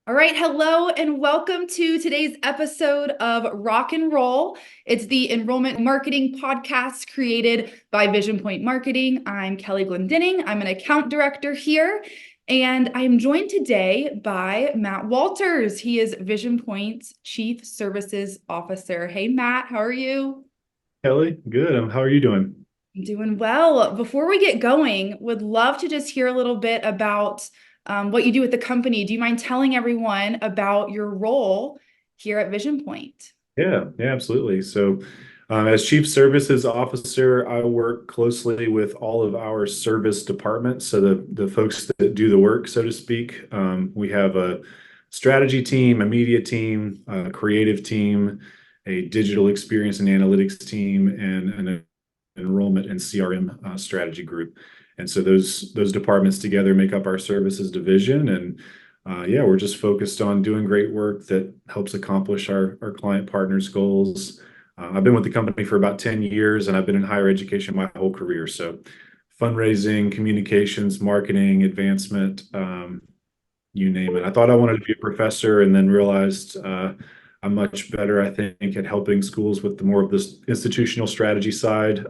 All right, hello and welcome to today's episode of Rock Enroll. It's the enrollment marketing podcast created by Vision Point Marketing. I'm Kelly Glendenning. I'm an account director here, and I'm joined today by Matt Walters. He is Vision Point's Chief Services Officer. Hey, Matt, how are you? Kelly, good. How are you doing? I'm doing well. Before we get going, would love to just hear a little bit about what you do with the company. Do you mind telling everyone about your role here at Vision Point? Yeah, absolutely. As Chief Services Officer, I work closely with all of our service departments. So the folks that do the work, so to speak. We have a strategy team, a media team, a creative team, a digital experience and analytics team, and an enrollment and CRM strategy group. And so those departments together make up our services division. And yeah, we're just focused on doing great work that helps accomplish our client partners' goals. I've been with the company for about 10 years, and I've been in higher education my whole career. So fundraising, communications, marketing, advancement, you name it. I thought I wanted to be a professor and then realized I'm much better, I think, at helping schools with the more of this institutional strategy side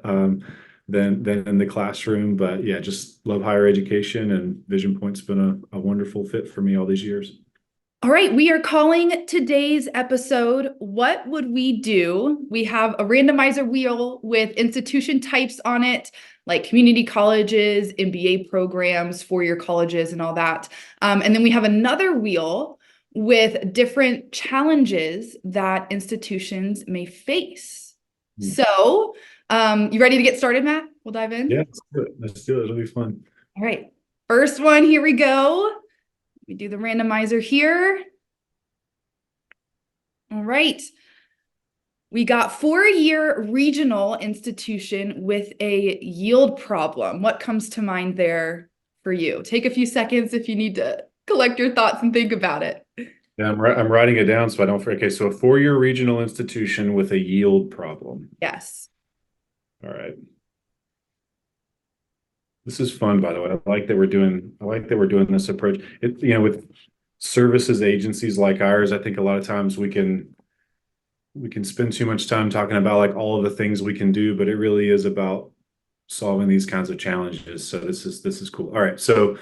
than in the classroom. But yeah, just love higher education, and Vision Point's been a wonderful fit for me all these years. All right, we are calling today's episode What Would We Do? We have a randomizer wheel with institution types on it, like community colleges, MBA programs, four-year colleges, and all that. And then we have another wheel with different challenges that institutions may face. Hmm. You ready to get started, Matt? We'll dive Yeah, in. let's do it. Let's do it. It'll be fun. All right, first one, here we go. We do the randomizer here. All right. We got four-year regional institution with a yield problem. What comes to mind there for you? Take a few seconds if you need to collect your thoughts and think about it. Yeah, I'm writing it down so I don't forget. Okay, so a four-year regional institution with a yield problem. Yes. All right. This is fun, by the way. I like that we're doing this approach. With services agencies like ours, I think a lot of times we can spend too much time talking about like all of the things we can do, but it really is about solving these kinds of challenges. So this is cool. All right. So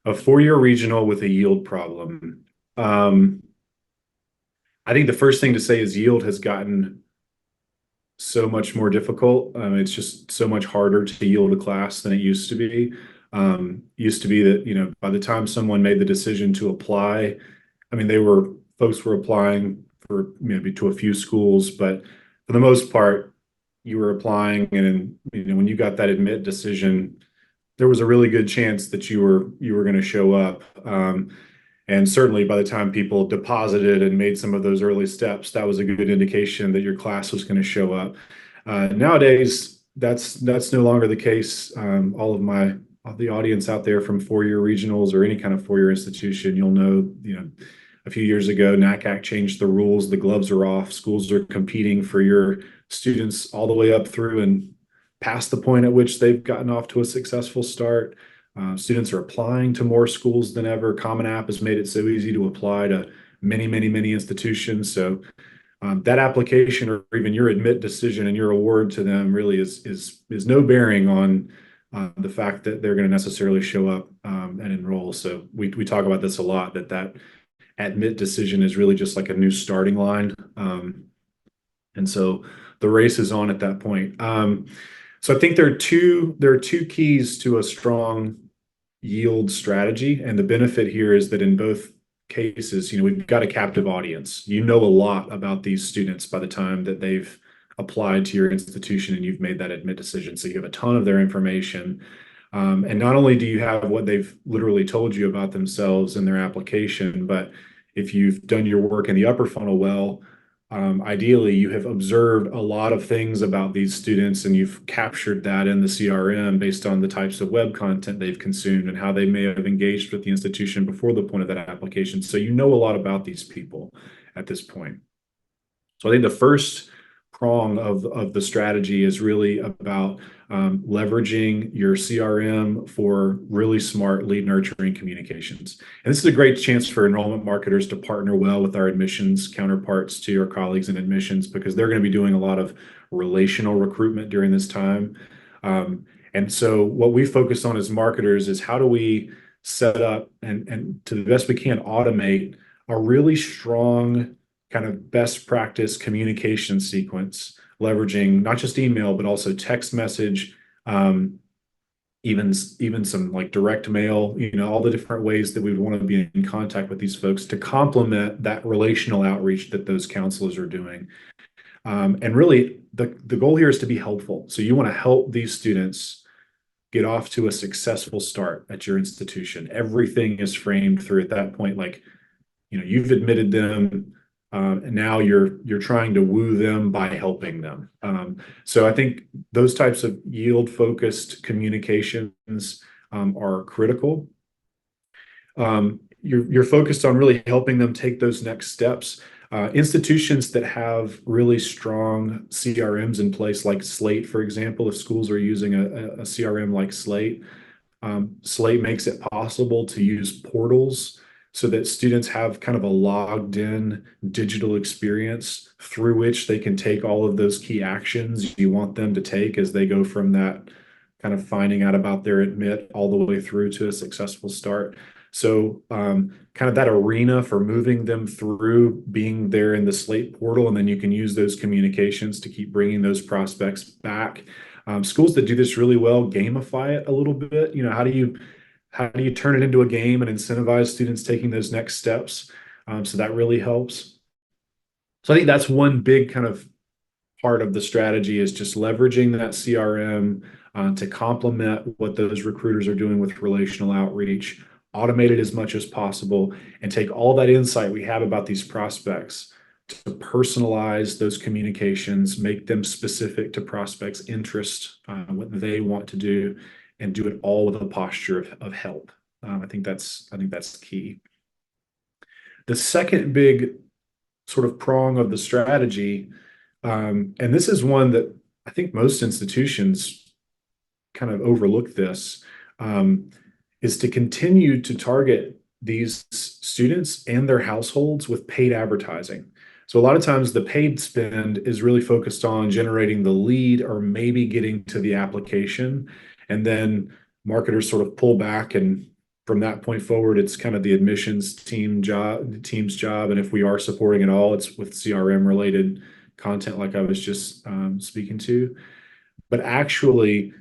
a four-year regional with a yield problem. I think the first thing to say is yield has gotten so much more difficult. It's just so much harder to yield a class than it used to be. Used to be that, by the time someone made the decision to apply, I mean, folks were applying for maybe to a few schools, but for the most part, you were applying, and when you got that admit decision, there was a really good chance that you were going to show up. And certainly by the time people deposited and made some of those early steps, that was a good indication that your class was going to show up. Nowadays, that's no longer the case. All the audience out there from four-year regionals or any kind of four-year institution, you'll know, a few years ago, NACAC changed the rules. The gloves are off. Schools are competing for your students all the way up through and past the point at which they've gotten off to a successful start. Students are applying to more schools than ever. Common App has made it so easy to apply to many, many, many institutions. So that application or even your admit decision and your award to them really is no bearing on the fact that they're going to necessarily show up and enroll. So we talk about this a lot, that admit decision is really just like a new starting line. And so the race is on at that point. So I think there are two keys to a strong yield strategy. And the benefit here is that in both cases, we've got a captive audience. You know a lot about these students by the time that they've applied to your institution and you've made that admit decision. So you have a ton of their information. And not only do you have what they've literally told you about themselves in their application, but if you've done your work in the upper funnel well, ideally you have observed a lot of things about these students and you've captured that in the CRM based on the types of web content they've consumed and how they may have engaged with the institution before the point of that application. So you know a lot about these people at this point. So I think the first prong of the strategy is really about leveraging your CRM for really smart lead nurturing communications. And this is a great chance for enrollment marketers to partner well with our admissions counterparts to your colleagues in admissions, because they're going to be doing a lot of relational recruitment during this time. And so what we focus on as marketers is how do we set up and to the best we can automate a really strong kind of best practice communication sequence, leveraging not just email, but also text message, even some like direct mail, all the different ways that we would want to be in contact with these folks to complement that relational outreach that those counselors are doing. And really, the goal here is to be helpful. So you want to help these students get off to a successful start at your institution. Everything is framed through at that point, like, you've admitted them, and now you're trying to woo them by helping them. So I think those types of yield-focused communications are critical. You're focused on really helping them take those next steps. Institutions that have really strong CRMs in place, like Slate, for example, if schools are using a CRM like Slate, Slate makes it possible to use portals so that students have kind of a logged in digital experience through which they can take all of those key actions you want them to take as they go from that kind of finding out about their admit all the way through to a successful start. So kind of that arena for moving them through being there in the Slate portal, and then you can use those communications to keep bringing those prospects back. Schools that do this really well gamify it a little bit. How do you turn it into a game and incentivize students taking those next steps? So that really helps. So I think that's one big kind of part of the strategy, is just leveraging that CRM to complement what those recruiters are doing with relational outreach, automate it as much as possible, and take all that insight we have about these prospects to personalize those communications, make them specific to prospects' interest, what they want to do, and do it all with a posture of help. I think that's key. The second big sort of prong of the strategy, and this is one that I think most institutions kind of overlook this, is to continue to target these students and their households with paid advertising. So a lot of times the paid spend is really focused on generating the lead or maybe getting to the application. And then marketers sort of pull back, and from that point forward, it's kind of the admissions team's job. And if we are supporting at all, it's with CRM related content like I was just speaking to. But actually,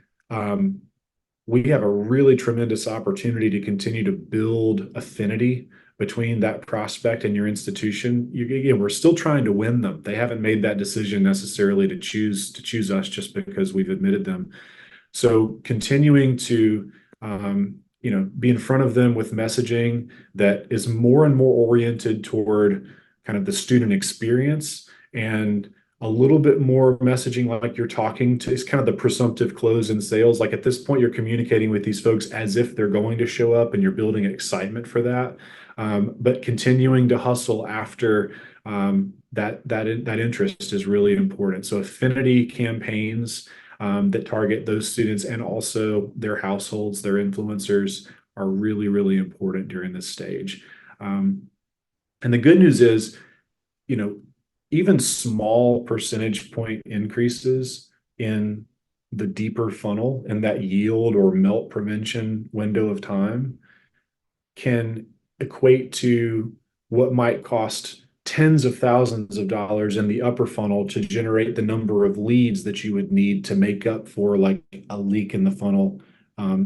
we have a really tremendous opportunity to continue to build affinity between that prospect and your institution. Again, we're still trying to win them. They haven't made that decision necessarily to choose us just because we've admitted them. So continuing to be in front of them with messaging that is more and more oriented toward kind of the student experience, and a little bit more messaging like you're talking to, is kind of the presumptive close in sales. Like at this point, you're communicating with these folks as if they're going to show up, and you're building excitement for that. But continuing to hustle after that interest is really important. So affinity campaigns that target those students and also their households, their influencers, are really, really important during this stage. And the good news is, even small percentage point increases in the deeper funnel and that yield or melt prevention window of time can equate to what might cost tens of thousands of dollars in the upper funnel to generate the number of leads that you would need to make up for like a leak in the funnel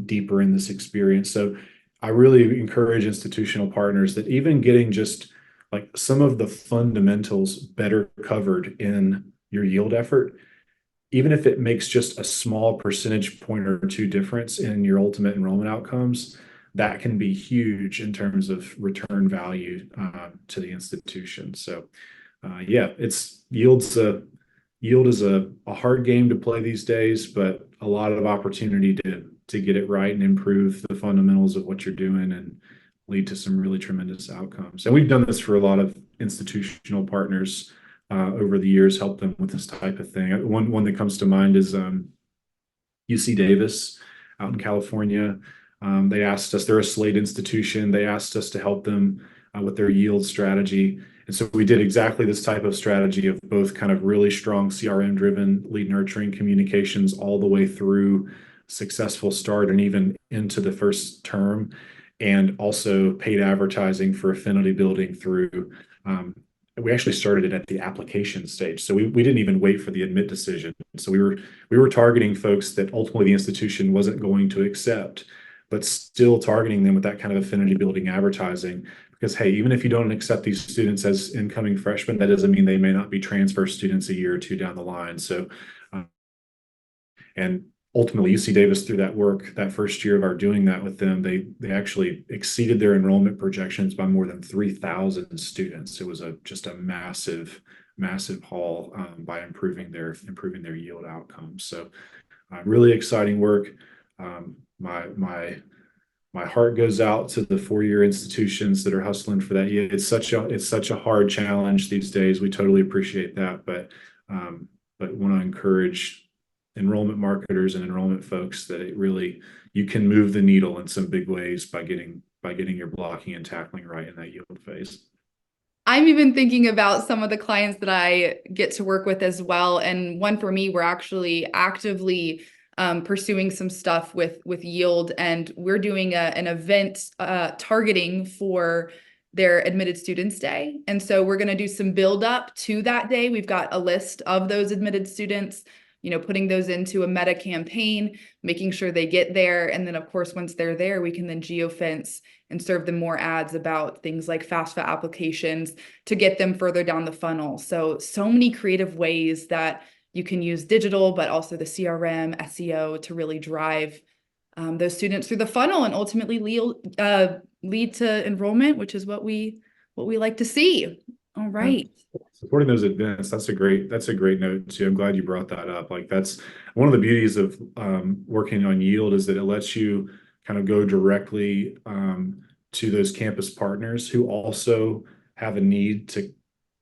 deeper in this experience. So I really encourage institutional partners that even getting just like some of the fundamentals better covered in your yield effort, even if it makes just a small percentage point or two difference in your ultimate enrollment outcomes, that can be huge in terms of return value to the institution. So yeah, yield is a hard game to play these days, but a lot of opportunity to get it right and improve the fundamentals of what you're doing and lead to some really tremendous outcomes. And we've done this for a lot of institutional partners over the years helped them with this type of thing. One that comes to mind is UC Davis out in California. They asked us, they're a Slate institution. They asked us to help them with their yield strategy. And so we did exactly this type of strategy of both kind of really strong CRM driven lead nurturing communications all the way through successful start and even into the first term, and also paid advertising for affinity building through. We actually started it at the application stage. So we didn't even wait for the admit decision. So we were targeting folks that ultimately the institution wasn't going to accept, but still targeting them with that kind of affinity building advertising. Because, hey, even if you don't accept these students as incoming freshmen, that doesn't mean they may not be transfer students a year or two down the line. So, and ultimately UC Davis, through that work, that first year of our doing that with them, they actually exceeded their enrollment projections by more than 3,000 students. It was just a massive haul by improving their yield outcomes. So really exciting work. My heart goes out to the four-year institutions that are hustling for that. Yeah, it's such a hard challenge these days. We totally appreciate that, but want to encourage enrollment marketers and enrollment folks that you can move the needle in some big ways by getting your blocking and tackling right in that yield phase. I'm even thinking about some of the clients that I get to work with as well. And one for me, we're actually actively pursuing some stuff with yield, and we're doing an event targeting for their admitted students day. And so we're going to do some build up to that day. We've got a list of those admitted students, putting those into a meta campaign, making sure they get there. And then of course, once they're there, we can then geofence and serve them more ads about things like FAFSA applications to get them further down the funnel. So many creative ways that you can use digital, but also the CRM, SEO to really drive those students through the funnel and ultimately lead to enrollment, which is what we like to see. All right. Supporting those events, that's a great note too. I'm glad you brought that up. Like that's one of the beauties of working on yield, is that it lets you kind of go directly to those campus partners who also have a need to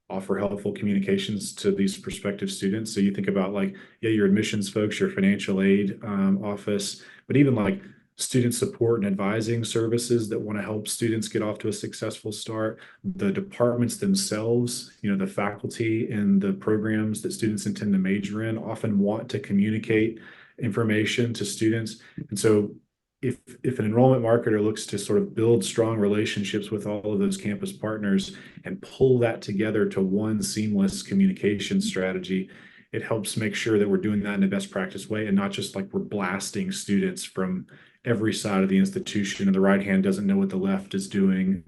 offer helpful communications to these prospective students. So you think about like, yeah, your admissions folks, your financial aid office, but even like student support and advising services that want to help students get off to a successful start. The departments themselves, the faculty and the programs that students intend to major in often want to communicate information to students. And so if an enrollment marketer looks to sort of build strong relationships with all of those campus partners and pull that together to one seamless communication strategy, it helps make sure that we're doing that in a best practice way, and not just like we're blasting students from every side of the institution and the right hand doesn't know what the left is doing.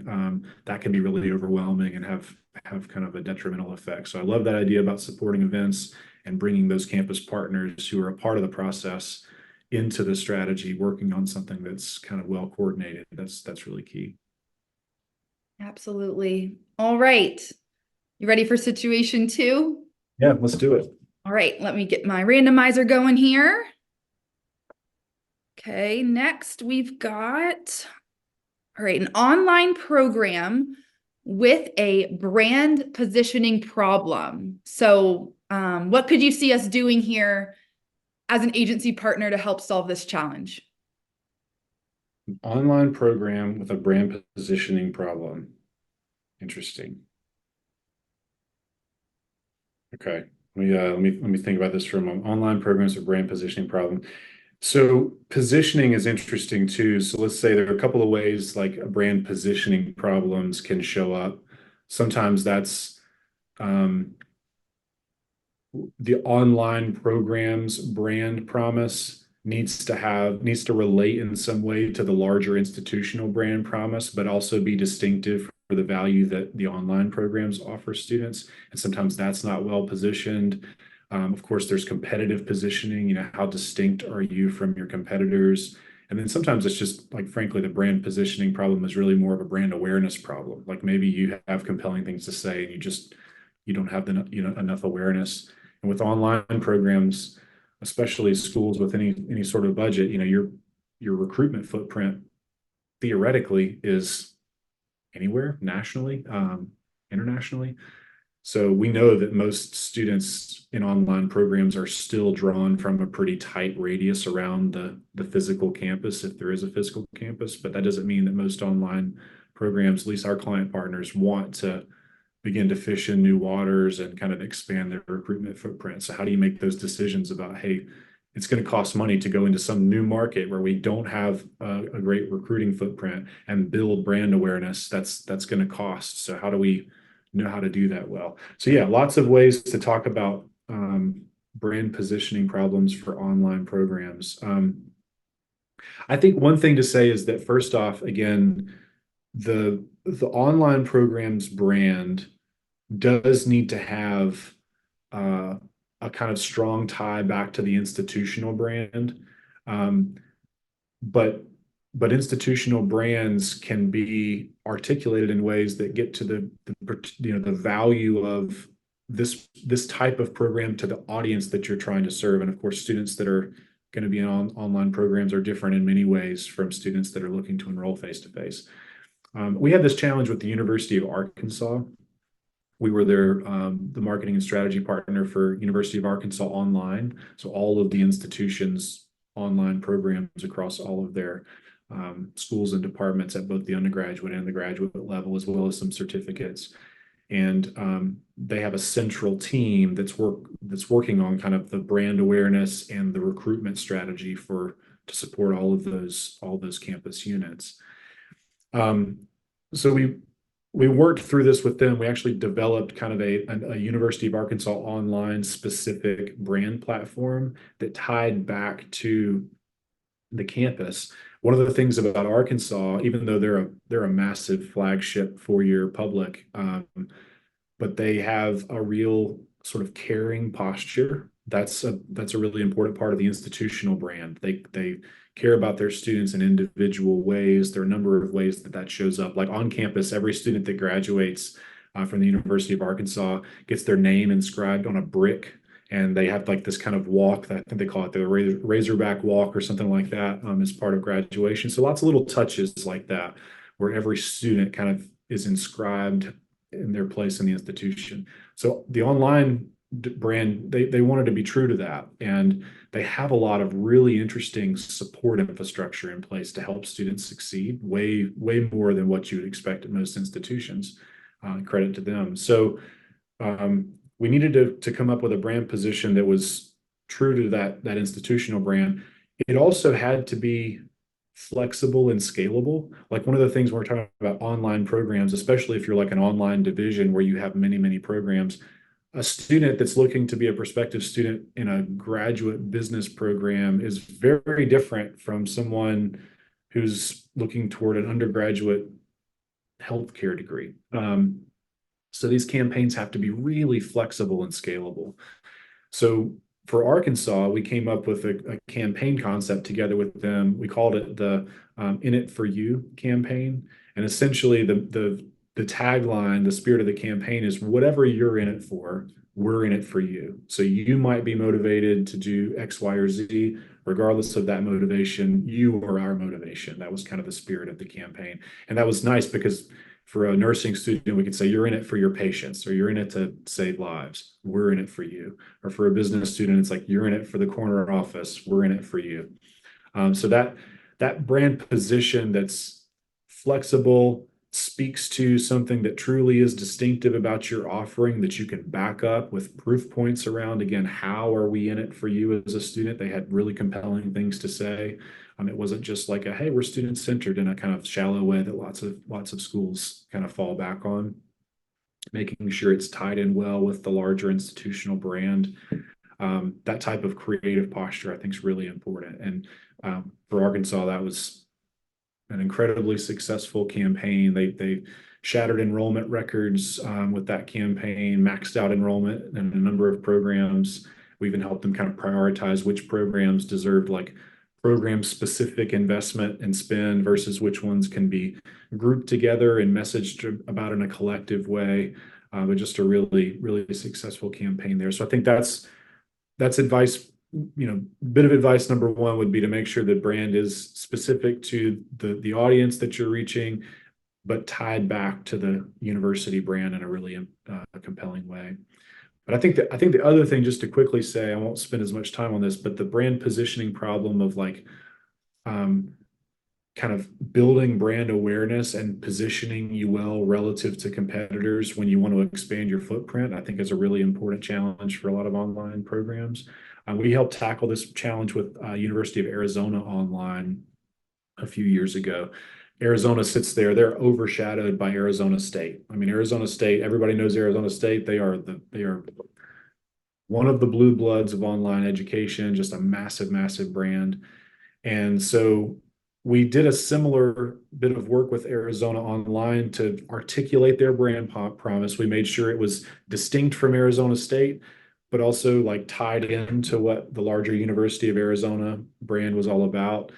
That can be really overwhelming and have kind of a detrimental effect. So I love that idea about supporting events and bringing those campus partners who are a part of the process into the strategy, working on something that's kind of well coordinated. That's really key. Absolutely. All right. You ready for situation 2? Yeah, let's do it. All right, let me get my randomizer going here. Okay, next we've got, all right, an online program with a brand positioning problem. So what could you see us doing here as an agency partner to help solve this challenge? An online program with a brand positioning problem. Interesting. Okay, let me think about this for a moment. Online programs with brand positioning problem. So positioning is interesting too. So let's say there are a couple of ways like brand positioning problems can show up. Sometimes that's the online program's brand promise needs to relate in some way to the larger institutional brand promise, but also be distinctive for the value that the online programs offer students. And sometimes that's not well positioned. Of course, there's competitive positioning, how distinct are you from your competitors? And then sometimes it's just like, frankly, the brand positioning problem is really more of a brand awareness problem. Like maybe you have compelling things to say and you don't have enough awareness. And with online programs, especially schools with any sort of budget, your recruitment footprint theoretically is anywhere nationally, internationally. So we know that most students in online programs are still drawn from a pretty tight radius around the physical campus, if there is a physical campus, but that doesn't mean that most online programs, at least our client partners, want to begin to fish in new waters and kind of expand their recruitment footprint. So how do you make those decisions about, hey, it's going to cost money to go into some new market where we don't have a great recruiting footprint and build brand awareness? That's going to cost. So how do we know how to do that well? So yeah, lots of ways to talk about brand positioning problems for online programs. I think one thing to say is that first off, again, the online program's brand does need to have uh, a kind of strong tie back to the institutional brand. Um, but institutional brands can be articulated in ways that get to the value of this type of program to the audience that you're trying to serve. And of course, students that are going to be in online programs are different in many ways from students that are looking to enroll face to face. We had this challenge with the University of Arkansas. We were the marketing and strategy partner for University of Arkansas Online. So all of the institutions' online programs across all of their schools and departments at both the undergraduate and the graduate level, as well as some certificates. And they have a central team that's working on kind of the brand awareness and the recruitment strategy to support all those campus units. So we worked through this with them. We actually developed kind of a University of Arkansas online specific brand platform that tied back to the campus. One of the things about Arkansas, even though they're a massive flagship four-year public, but they have a real sort of caring posture. That's a really important part of the institutional brand. They care about their students in individual ways. There are a number of ways that shows up. Like on campus, every student that graduates from the University of Arkansas gets their name inscribed on a brick, and they have like this kind of walk that I think they call it the Razorback walk or something like that as part of graduation. So lots of little touches like that, where every student kind of is inscribed in their place in the institution. So the online brand, they wanted to be true to that, and they have a lot of really interesting support infrastructure in place to help students succeed, way more than what you would expect at most institutions. Credit to them. So we needed to come up with a brand position that was true to that institutional brand. It also had to be flexible and scalable. Like one of the things when we're talking about online programs, especially if you're like an online division where you have many programs, a student that's looking to be a prospective student in a graduate business program is very different from someone who's looking toward an undergraduate healthcare degree. So these campaigns have to be really flexible and scalable. So for Arkansas, we came up with a campaign concept together with them. We called it the In It For You campaign. And essentially the tagline, the spirit of the campaign is whatever you're in it for, we're in it for you. So you might be motivated to do X, Y, or Z. Regardless of that motivation, you are our motivation. That was kind of the spirit of the campaign. And that was nice because for a nursing student, we could say you're in it for your patients, or you're in it to save lives. We're in it for you. Or for a business student, it's like you're in it for the corner office. We're in it for you. So that brand position that's flexible, speaks to something that truly is distinctive about your offering that you can back up with proof points around. Again, how are we in it for you as a student? They had really compelling things to say. It wasn't just like hey, we're student centered in a kind of shallow way that lots of schools kind of fall back on. Making sure it's tied in well with the larger institutional brand. That type of creative posture, I think, is really important. And for Arkansas, that was an incredibly successful campaign. They shattered enrollment records with that campaign, maxed out enrollment in a number of programs. We even helped them kind of prioritize which programs deserved like program specific investment and spend versus which ones can be grouped together and messaged about in a collective way. But just a really successful campaign there. So I think that's advice. Bit of advice number one would be to make sure the brand is specific to the audience that you're reaching, but tied back to the university brand in a really compelling way. But I think the other thing, just to quickly say, I won't spend as much time on this, but the brand positioning problem of like um, kind of building brand awareness and positioning you well relative to competitors when you want to expand your footprint, I think is a really important challenge for a lot of online programs. We helped tackle this challenge with University of Arizona Online a few years ago. Arizona sits there, they're overshadowed by Arizona State. I mean, Arizona State, everybody knows Arizona State. They are one of the blue bloods of online education, just a massive, massive brand. And so we did a similar bit of work with Arizona Online to articulate their brand promise. We made sure it was distinct from Arizona State, but also like tied into what the larger University of Arizona brand was all about.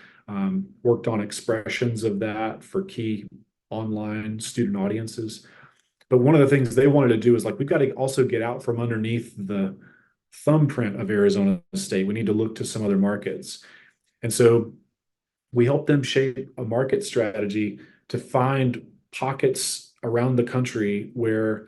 Worked on expressions of that for key online student audiences. But one of the things they wanted to do is like, we've got to also get out from underneath the thumbprint of Arizona State. We need to look to some other markets. And so we help them shape a market strategy to find pockets around the country where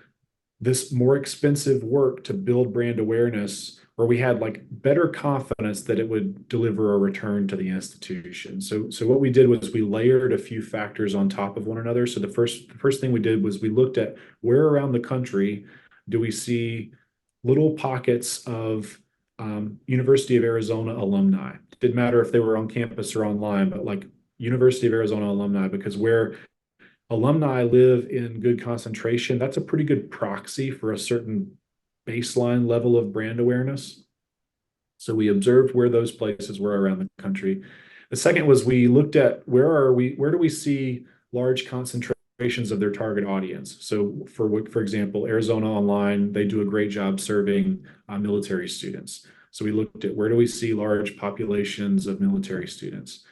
this more expensive work to build brand awareness, where we had like better confidence that it would deliver a return to the institution. So what we did was we layered a few factors on top of one another. So the first thing we did was we looked at where around the country do we see little pockets of University of Arizona alumni. It didn't matter if they were on campus or online, but like University of Arizona alumni, because where alumni live in good concentration, that's a pretty good proxy for a certain baseline level of brand awareness. So we observed where those places were around the country. The second was we looked at where do we see large concentrations of their target audience. So for example, Arizona Online, they do a great job serving military students. So we looked at where do we see large populations of military students.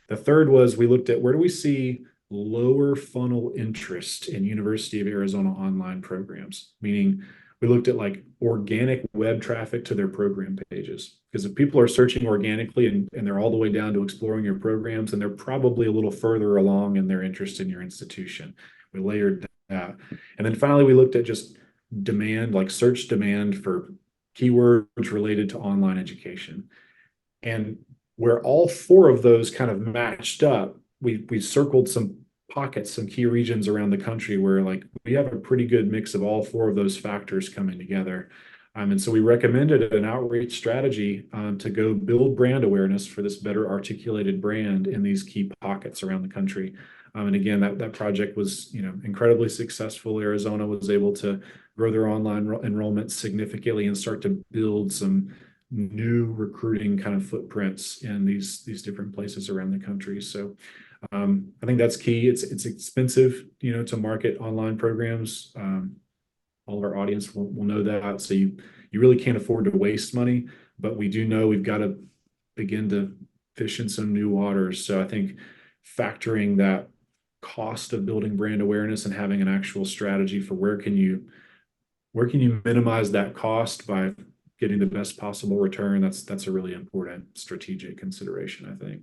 The third was we looked at where do we see lower funnel interest in University of Arizona online programs, meaning we looked at like organic web traffic to their program pages. Because if people are searching organically and they're all the way down to exploring your programs, and they're probably a little further along in their interest in your institution. We layered that. And then finally, we looked at just demand, like search demand for keywords related to online education. And where all four of those kind of matched up, we circled some pockets, some key regions around the country where like we have a pretty good mix of all four of those factors coming together. And so we recommended an outreach strategy to go build brand awareness for this better articulated brand in these key pockets around the country. And again, that project was, incredibly successful. Arizona was able to grow their online enrollment significantly and start to build some new recruiting kind of footprints in these different places around the country. So I think that's key. It's expensive, to market online programs. All of our audience will know that. So you really can't afford to waste money, but we do know we've got to begin to fish in some new waters. So I think factoring that cost of building brand awareness and having an actual strategy for where can you minimize that cost by getting the best possible return, that's a really important strategic consideration, I think.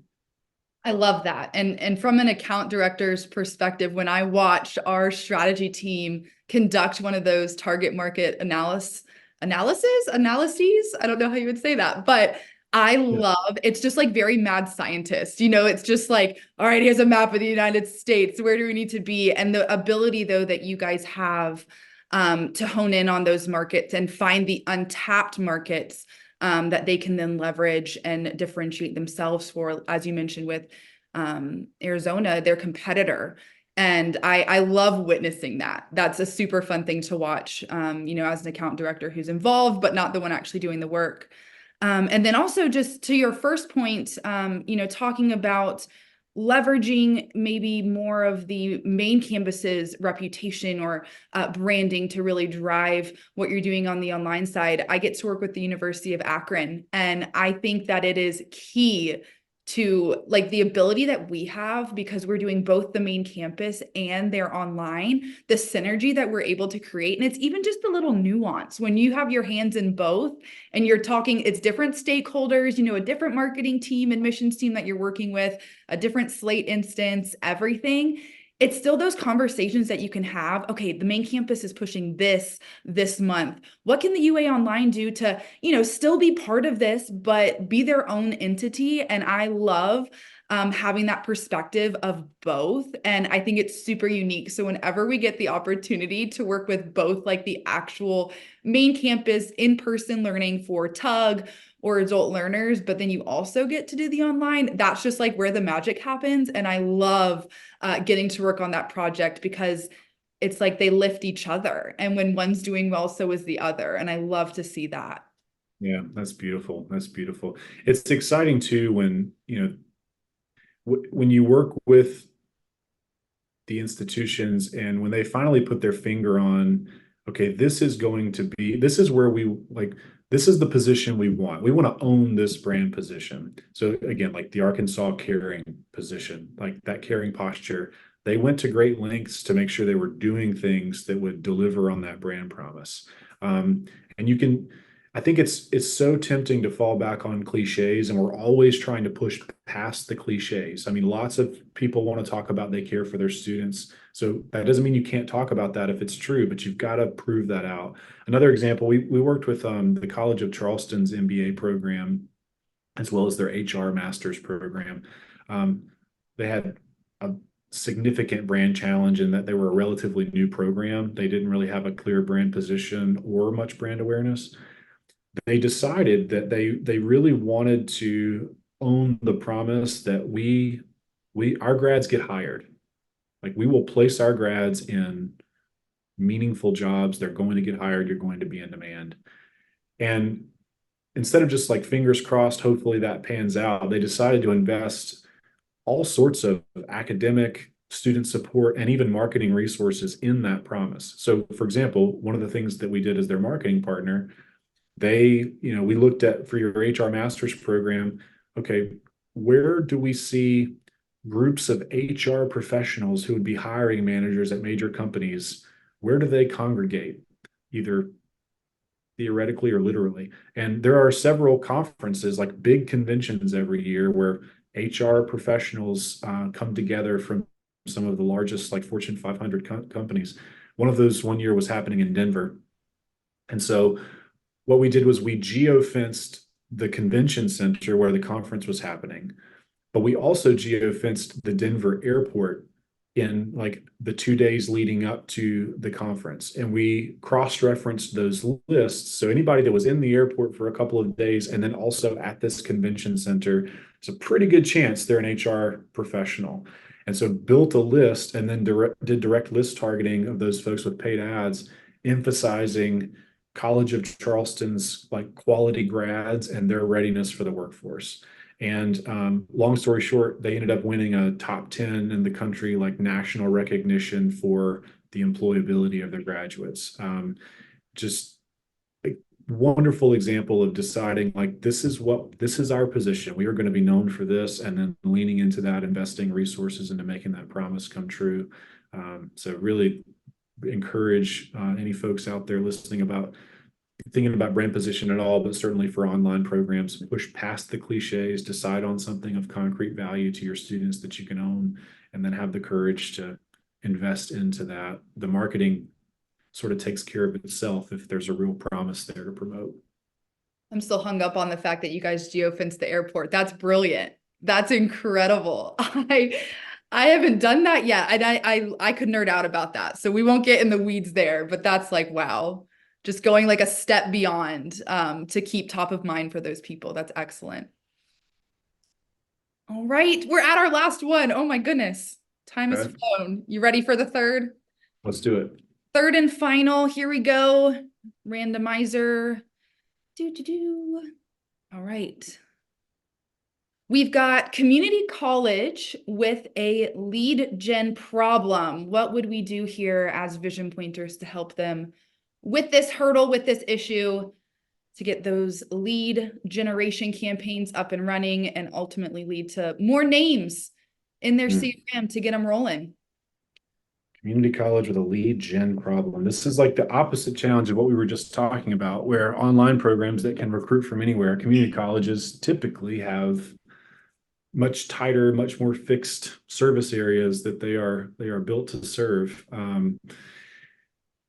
I love that. And from an account director's perspective, when I watched our strategy team conduct one of those target market analyses, I don't know how you would say that, but I love, it's just like very mad scientist, it's just like, all right, here's a map of the United States. Where do we need to be? And the ability though, that you guys have to hone in on those markets and find the untapped markets that they can then leverage and differentiate themselves for, as you mentioned with Arizona, their competitor. And I love witnessing that. That's a super fun thing to watch, as an account director who's involved, but not the one actually doing the work. And then also just to your first point, talking about leveraging maybe more of the main campus's reputation or branding to really drive what you're doing on the online side. I get to work with the University of Akron, and I think that it is key to like the ability that we have, because we're doing both the main campus and their online, the synergy that we're able to create. And it's even just a little nuance when you have your hands in both and you're talking, it's different stakeholders, a different marketing team, admissions team that you're working with, a different slate instance, everything. it's still those conversations that you can have. Okay, the main campus is pushing this month. What can the UA Online do to, still be part of this, but be their own entity? And I love having that perspective of both. And I think it's super unique. So whenever we get the opportunity to work with both, like the actual main campus in-person learning for TUG or adult learners, but then you also get to do the online, that's just like where the magic happens. And I love getting to work on that project because it's like they lift each other. And when one's doing well, so is the other. And I love to see that. Yeah, that's beautiful. That's beautiful. It's exciting too when, when you work with the institutions and when they finally put their finger on, okay, this is where this is the position we want. We want to own this brand position. So again, like the Arkansas caring position, like that caring posture, they went to great lengths to make sure they were doing things that would deliver on that brand promise. And I think it's so tempting to fall back on cliches, and we're always trying to push past the cliches. I mean, lots of people want to talk about they care for their students. So that doesn't mean you can't talk about that if it's true, but you've got to prove that out. Another example, we worked with the College of Charleston's MBA program, as well as their HR master's program. They had a significant brand challenge in that they were a relatively new program. They didn't really have a clear brand position or much brand awareness. They decided that they really wanted to own the promise that our grads get hired. Like, we will place our grads in meaningful jobs. They're going to get hired. You're going to be in demand. And instead of just like fingers crossed, hopefully that pans out, they decided to invest all sorts of academic, student support, and even marketing resources in that promise. So, for example, one of the things that we did as their marketing partner, we looked at, for your HR master's program, okay, where do we see groups of HR professionals who would be hiring managers at major companies? Where do they congregate, either theoretically or literally? And there are several conferences, like big conventions every year, where HR professionals come together from some of the largest, like Fortune 500 companies. One of those one year was happening in Denver. And so what we did was we geofenced the convention center where the conference was happening, but we also geofenced the Denver airport in like the 2 days leading up to the conference. And we cross-referenced those lists. So anybody that was in the airport for a couple of days and then also at this convention center, it's a pretty good chance they're an HR professional. And so built a list and then did direct list targeting of those folks with paid ads, emphasizing College of Charleston's like quality grads and their readiness for the workforce. And long story short, they ended up winning a top 10 in the country, like national recognition for the employability of their graduates. Just a wonderful example of deciding like, this is our position. We are going to be known for this, and then leaning into that, investing resources into making that promise come true. So really encourage any folks out there listening about thinking about brand position at all, but certainly for online programs, push past the cliches, decide on something of concrete value to your students that you can own, and then have the courage to invest into that. The marketing sort of takes care of itself if there's a real promise there to promote. I'm still hung up on the fact that you guys geofence the airport. That's brilliant. That's incredible. I haven't done that yet. And I could nerd out about that. So we won't get in the weeds there, but that's like, wow. Just going like a step beyond to keep top of mind for those people. That's excellent. All right, we're at our last one. Oh my goodness. Time has flown. You ready for the third? Let's do it. Third and final. Here we go. Randomizer. All right. We've got community college with a lead gen problem. What would we do here as vision pointers to help them with this hurdle, with this issue, to get those lead generation campaigns up and running and ultimately lead to more names in their CRM to get them rolling? Community college with a lead gen problem. This is like the opposite challenge of what we were just talking about, where online programs that can recruit from anywhere, community colleges typically have much tighter, much more fixed service areas that they are built to serve.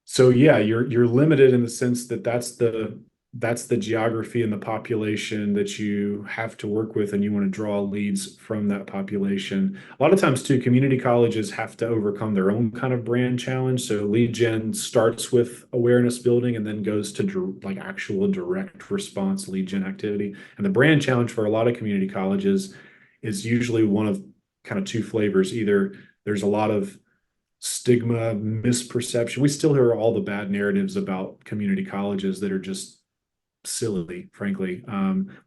So yeah, you're limited in the sense that that's the geography and the population that you have to work with, and you want to draw leads from that population. A lot of times too, community colleges have to overcome their own kind of brand challenge. So lead gen starts with awareness building and then goes to like actual direct response lead gen activity. And the brand challenge for a lot of community colleges is usually one of kind of two flavors. Either there's a lot of stigma, misperception. We still hear all the bad narratives about community colleges that are just silly, frankly,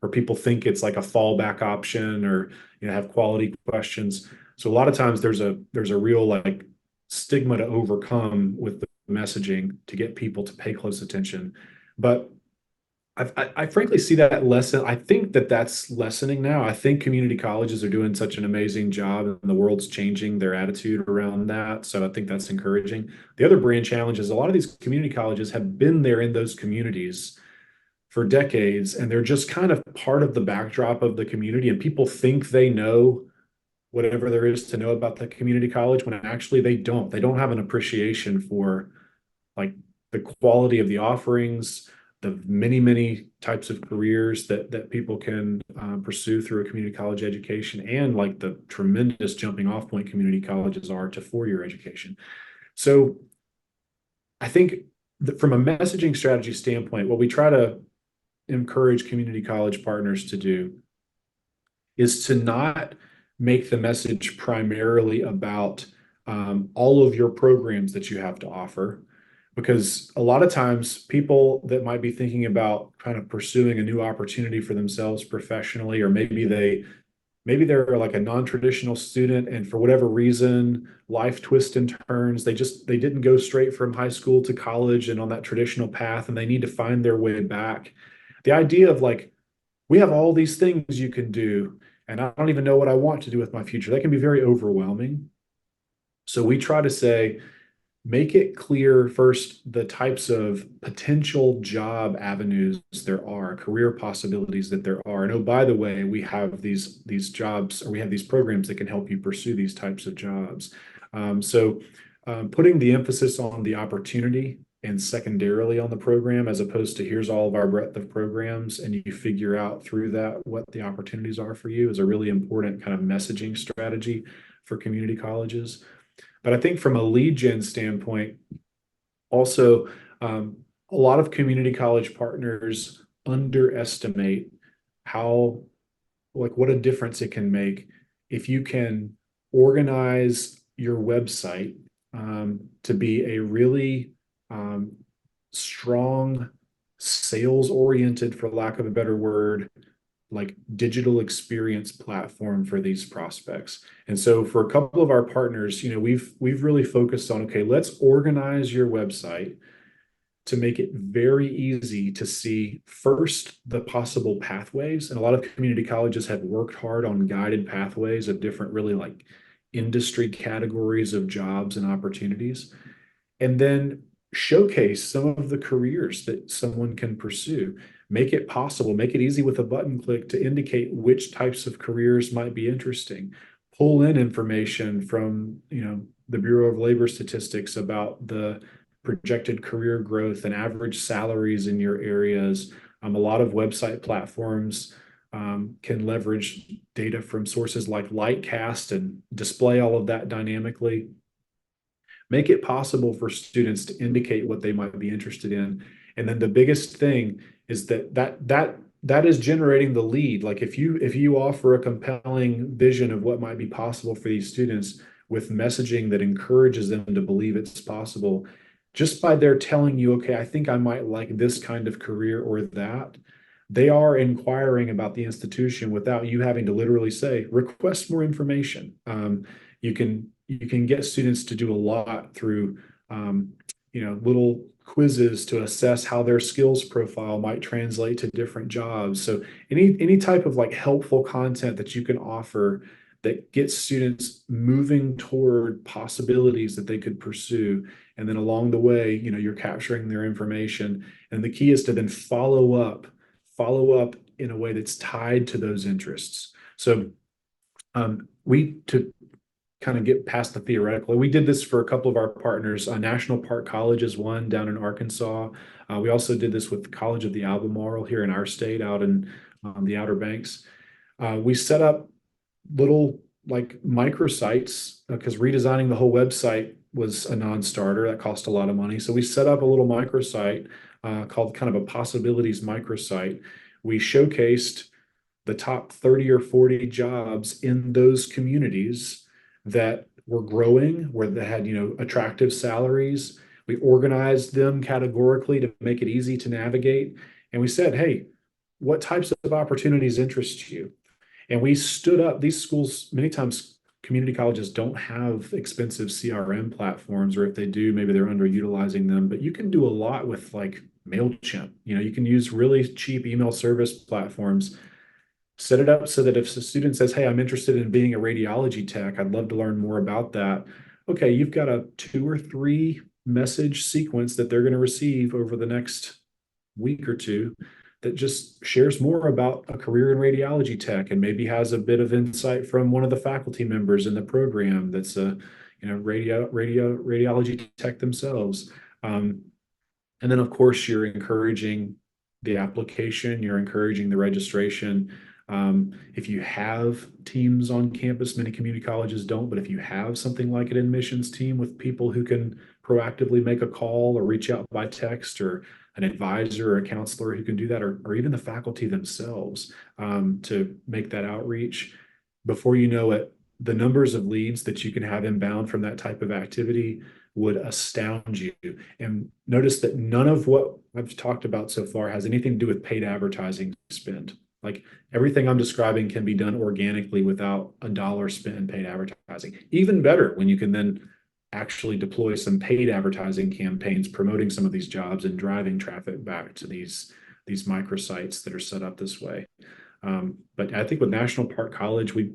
where people think it's like a fallback option, or have quality questions. So a lot of times there's a real like stigma to overcome with the messaging to get people to pay close attention. But I frankly see that lesson. I think that that's lessening now. I think community colleges are doing such an amazing job, and the world's changing their attitude around that. So I think that's encouraging. The other brand challenge is a lot of these community colleges have been there in those communities for decades, and they're just kind of part of the backdrop of the community. And people think they know whatever there is to know about the community college when actually they don't. They don't have an appreciation for like the quality of the offerings, the many types of careers that people can pursue through a community college education, and like the tremendous jumping off point community colleges are to four-year education. So I think that from a messaging strategy standpoint, what we try to encourage community college partners to do is to not make the message primarily about all of your programs that you have to offer, because a lot of times people that might be thinking about kind of pursuing a new opportunity for themselves professionally, or maybe they're like a non-traditional student, and for whatever reason life twists and turns, they didn't go straight from high school to college and on that traditional path, and they need to find their way back. The idea of like, we have all these things you can do, and I don't even know what I want to do with my future, that can be very overwhelming. So we try to say, make it clear first the types of potential job avenues there are, career possibilities that there are. And oh, by the way, we have these jobs, or we have these programs that can help you pursue these types of jobs. Putting the emphasis on the opportunity and secondarily on the program, as opposed to here's all of our breadth of programs and you figure out through that what the opportunities are for you, is a really important kind of messaging strategy for community colleges. But I think from a lead gen standpoint, also, a lot of community college partners underestimate how, like, what a difference it can make if you can organize your website to be a really strong, sales oriented, for lack of a better word, like digital experience platform for these prospects. And so for a couple of our partners, we've really focused on, okay, let's organize your website to make it very easy to see first the possible pathways. And a lot of community colleges have worked hard on guided pathways of different, really like industry categories of jobs and opportunities, and then showcase some of the careers that someone can pursue. Make it possible, make it easy with a button click to indicate which types of careers might be interesting. Pull in information from, the Bureau of Labor Statistics about the projected career growth and average salaries in your areas. A lot of website platforms can leverage data from sources like Lightcast and display all of that dynamically. Make it possible for students to indicate what they might be interested in. And then the biggest thing is that is generating the lead. Like if you offer a compelling vision of what might be possible for these students with messaging that encourages them to believe it's possible, just by their telling you, okay, I think I might like this kind of career or that, they are inquiring about the institution without you having to literally say, request more information. You can get students to do a lot through little quizzes to assess how their skills profile might translate to different jobs. So any type of like helpful content that you can offer that gets students moving toward possibilities that they could pursue. And then along the way, you're capturing their information. And the key is to then follow up in a way that's tied to those interests. So We to kind of get past the theoretical. We did this for a couple of our partners. National Park College is one down in Arkansas. We also did this with the College of the Albemarle here in our state, out in the Outer Banks. We set up little like microsites because redesigning the whole website was a non-starter that cost a lot of money. So we set up a little microsite called kind of a possibilities microsite. We showcased the top 30 or 40 jobs in those communities that were growing, where they had, attractive salaries. We organized them categorically to make it easy to navigate. And we said, hey, what types of opportunities interest you? And we stood up these schools. Many times community colleges don't have expensive CRM platforms, or if they do, maybe they're underutilizing them. But you can do a lot with like MailChimp. You can use really cheap email service platforms. Set it up so that if a student says, hey, I'm interested in being a radiology tech, I'd love to learn more about that. Okay, you've got a 2 or 3 message sequence that they're going to receive over the next week or two that just shares more about a career in radiology tech, and maybe has a bit of insight from one of the faculty members in the program that's a radiology tech themselves. And then of course you're encouraging the application, you're encouraging the registration. If you have teams on campus, many community colleges don't, but if you have something like an admissions team with people who can proactively make a call or reach out by text, or an advisor or a counselor who can do that, or even the faculty themselves, to make that outreach, before you know it, the numbers of leads that you can have inbound from that type of activity would astound you. And notice that none of what I've talked about so far has anything to do with paid advertising spend. Like everything I'm describing can be done organically without a dollar spent in paid advertising. Even better when you can then actually deploy some paid advertising campaigns promoting some of these jobs and driving traffic back to these microsites that are set up this way. But I think with National Park College, we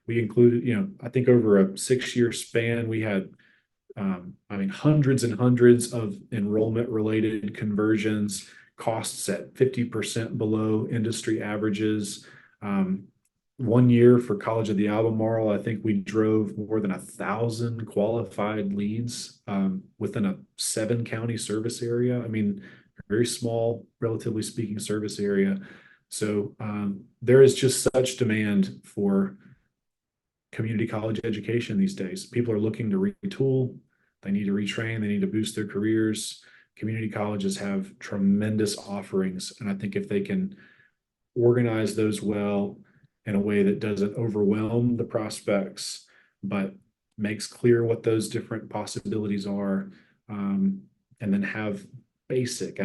included, I think over a 6-year span, we had hundreds and hundreds of enrollment related conversions, costs at 50% below industry averages. 1 year for College of the Albemarle, I think we drove more than 1,000 qualified leads within a 7-county service area. I mean, very small, relatively speaking, service area. So there is just such demand for community college education these days. People are looking to retool, they need to retrain, they need to boost their careers. Community colleges have tremendous offerings, and I think if they can organize those well in a way that doesn't overwhelm the prospects, but makes clear what those different possibilities are, and then have basic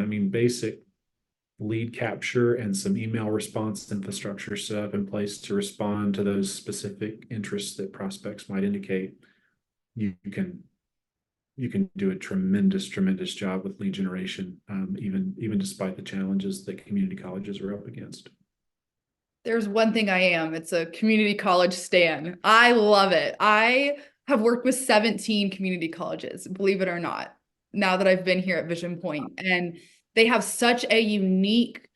lead capture and some email response infrastructure set up in place to respond to those specific interests that prospects might indicate, you can do a tremendous job with lead generation, even despite the challenges that community colleges are up against. There's one thing it's a community college stan. I love it. I have worked with 17 community colleges, believe it or not, now that I've been here at Vision Point. And they have such a unique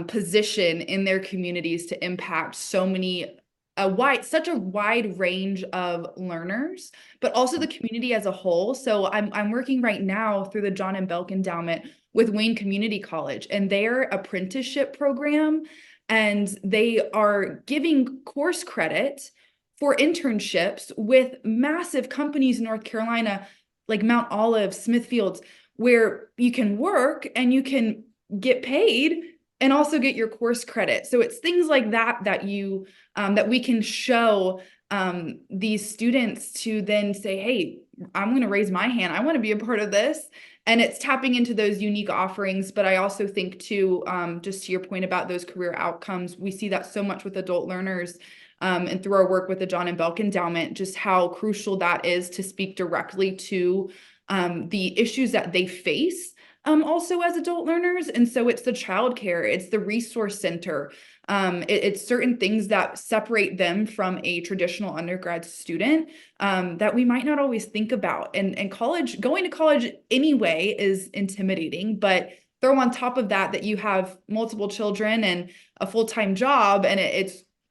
position in their communities to impact such a wide range of learners, but also the community as a whole. So I'm working right now through the John and Belk Endowment with Wayne Community College and their apprenticeship program. And they are giving course credit for internships with massive companies in North Carolina, like Mount Olive, Smithfields, where you can work and you can get paid and also get your course credit. So it's things like that that we can show these students to then say, hey, I'm going to raise my hand. I want to be a part of this. And it's tapping into those unique offerings. But I also think too, just to your point about those career outcomes, we see that so much with adult learners and through our work with the John and Belk Endowment, just how crucial that is to speak directly to the issues that they face also as adult learners. And so it's the childcare, it's the resource center. It's certain things that separate them from a traditional undergrad student that we might not always think about. And going to college anyway is intimidating, but throw on top of that you have multiple children and a full-time job, and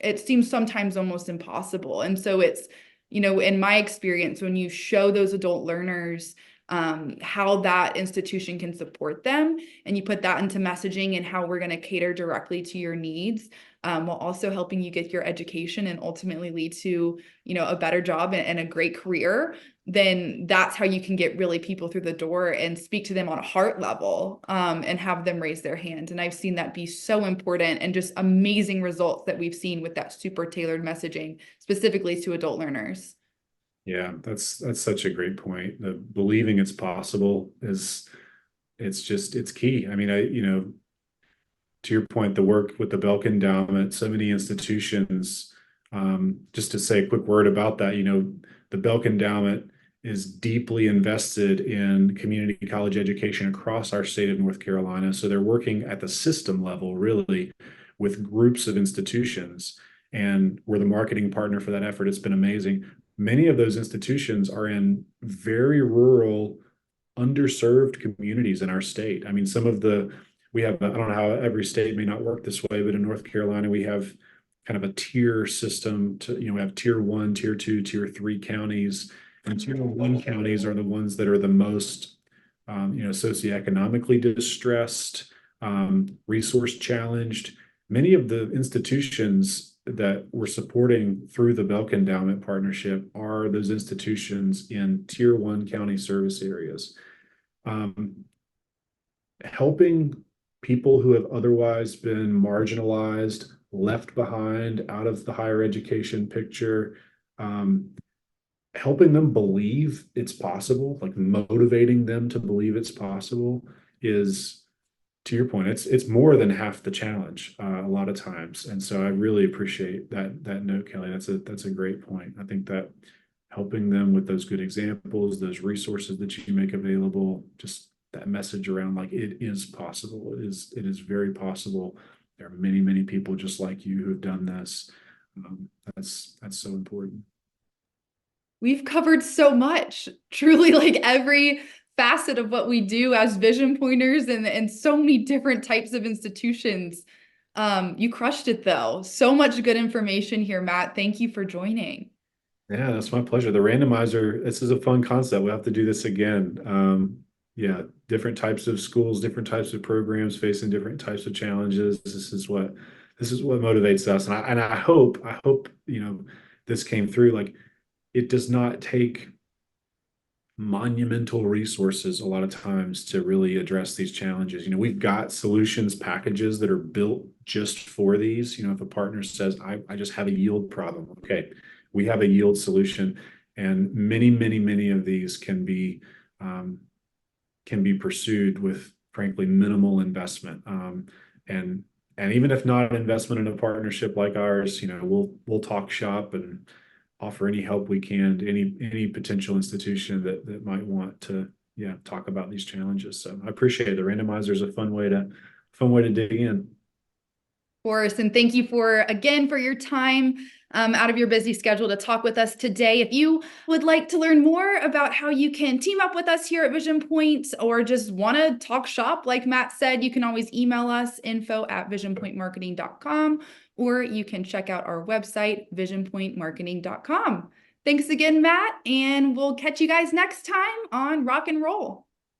it seems sometimes almost impossible. And so it's, in my experience, when you show those adult learners how that institution can support them, and you put that into messaging and how we're going to cater directly to your needs, while also helping you get your education and ultimately lead to, a better job and a great career, then that's how you can get really people through the door and speak to them on a heart level, and have them raise their hand. And I've seen that be so important, and just amazing results that we've seen with that super tailored messaging specifically to adult learners. Yeah, that's such a great point. The believing it's possible it's key. I mean, to your point, the work with the Belk Endowment, so many institutions, just to say a quick word about that, the Belk Endowment is deeply invested in community college education across our state of North Carolina. So they're working at the system level, really, with groups of institutions. And we're the marketing partner for that effort. It's been amazing. Many of those institutions are in very rural, underserved communities in our state. I mean, we have, I don't know how every state may not work this way, but in North Carolina, we have kind of a tier system we have tier 1, tier 2, tier 3 counties. And tier 1 counties are the ones that are the most, socioeconomically distressed, resource challenged. Many of the institutions that we're supporting through the Belk Endowment partnership are those institutions in tier 1 county service areas. Helping people who have otherwise been marginalized, left behind, out of the higher education picture, helping them believe it's possible, like motivating them to believe it's possible, is, to your point, it's more than half the challenge a lot of times. And so I really appreciate that note, Kelly. That's a great point. I think that helping them with those good examples, those resources that you make available, just that message around, like, it is possible. It is very possible. There are many, many people just like you who have done this. That's so important. We've covered so much, truly, like every facet of what we do as vision pointers, and so many different types of institutions. You crushed it though. So much good information here, Matt. Thank you for joining. Yeah, that's my pleasure. The randomizer, this is a fun concept. We'll have to do this again. Yeah, different types of schools, different types of programs facing different types of challenges. This is what motivates us. And I hope, this came through. Like, it does not take monumental resources a lot of times to really address these challenges. We've got solutions packages that are built just for these. If a partner says, I just have a yield problem, okay, we have a yield solution. And many, many, many of these can be pursued with, frankly, minimal investment. And even if not an investment in a partnership like ours, we'll talk shop and offer any help we can to any potential institution that might want to, talk about these challenges. So I appreciate it. The randomizer is a fun way to dig in. Of course, and thank you for your time out of your busy schedule to talk with us today. If you would like to learn more about how you can team up with us here at Vision Point, or just want to talk shop, like Matt said, you can always email us info@visionpointmarketing.com, or you can check out our website, visionpointmarketing.com. Thanks again, Matt, and we'll catch you guys next time on Rock and Roll.